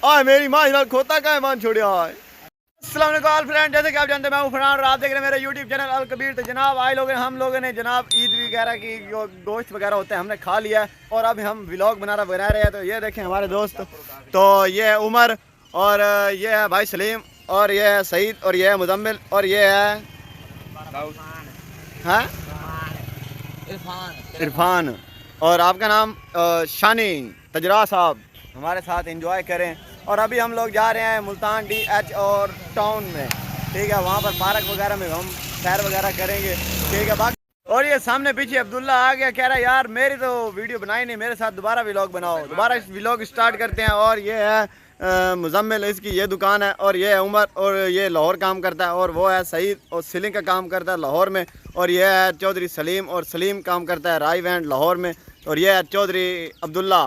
आ मेरी माँ इधर खोता का है मान छोड़िया है। अस्सलाम वालेकुम फ्रेंड, जैसे कि आप जानते हैं मैं हूँ फरहान और आप देख रहे हैं मेरे यूट्यूब चैनल अल कबीर। तो जनाब आए लोग हम लोगों ने जनाब ईद वगैरह की जो गोश्त वगैरह होते हैं हमने खा लिया है और अभी हम व्लॉग बना रहे हैं। तो ये देखें हमारे दोस्त, तो ये है उमर और ये है भाई सलीम और ये है सईद और ये है मुजम्मिल और ये है हाँ इरफान और आपका नाम शानी तजरा साहब। हमारे साथ एंजॉय करें। और अभी हम लोग जा रहे हैं मुल्तान DH और टाउन में, ठीक है। वहाँ पर पार्क वगैरह में हम सैर वगैरह करेंगे, ठीक है। बाकी और ये सामने पीछे अब्दुल्ला आ गया, कह रहा है यार मेरी तो वीडियो बनाई नहीं, मेरे साथ दोबारा व्लॉग बनाओ। दोबारा इस व्लॉग स्टार्ट करते हैं। और ये है मुजम्मिल, इसकी ये दुकान है और ये है उमर और ये लाहौर काम करता है और वो है सईद और सीलिंग का काम करता है लाहौर में। और ये है चौधरी सलीम और सलीम काम करता है राय वैंड लाहौर में। और ये है चौधरी अब्दुल्ला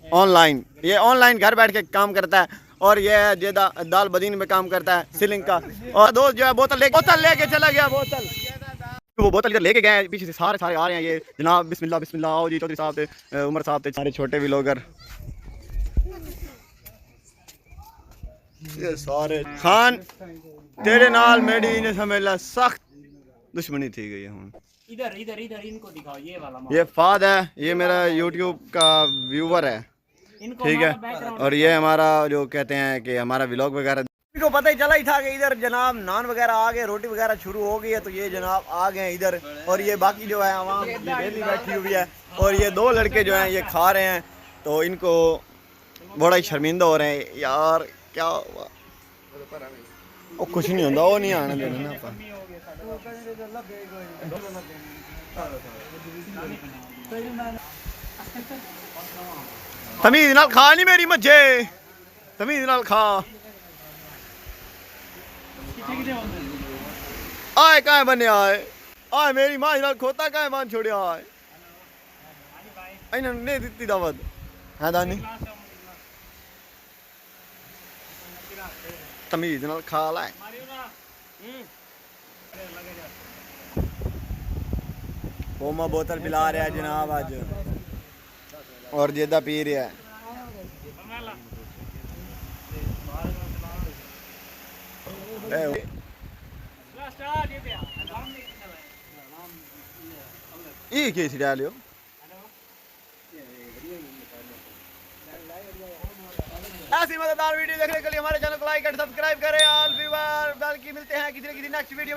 ऑनलाइन, ये ऑनलाइन घर बैठ के काम करता है। और ये है जेदा दाल बदीन में काम करता है सीलिंग का। और दोस्त जो है बोतल लेके चला गया, वो बोतल इधर लेके गए, पीछे से सारे आ रहे हैं। ये जनाब बिस्मिल्लाह बिस्मिल्लाह आओ जी, चौधरी साहब थे, उमर साहब थे, सारे छोटे व्लॉगर ये सारे। खान तेरे नाल मेरी ने समझला सख्त दुश्मनी थी गई है। इधर इनको दिखाओ, ये वाला ये फाद है, ये मेरा यूट्यूब का व्यूवर है, ठीक है। और ये हमारा जो कहते हैं कि हमारा व्लॉग वगैरह को पता ही चला ही था कि इधर जनाब नान वगैरह आ गए, रोटी वगैरह शुरू हो गई है। तो ये जनाब आ गए इधर और ये बाकी जो है आवाम ये डेली बैठी हुई है और ये दो लड़के जो हैं ये खा रहे हैं। तो इनको बड़ा ही शर्मिंदा हो रहे हैं यार, क्या हुआ वो कुछ नहीं होता, वो नहीं आने देना ना अपन। तमीज नाल खा नहीं मेरी मज्जे, तमीज नाल खा। आए कहाँ बने आए आए मेरी माँ नाल खोता कहाँ मान छोड़िया है। इन्होंने नहीं दी दावत है दानी, तमीज नाल खा लाए। ओमा बोतल पिला रहा है जनाब आज और जेदा पी रहा है। ये केस डालियो ऐसी मजेदार वीडियो देखने के लिए हमारे चैनल को लाइक एंड सब्सक्राइब करें। ऑल व्यूअर, बल्कि मिलते हैं किसी न किसी नेक्स्ट वीडियो में।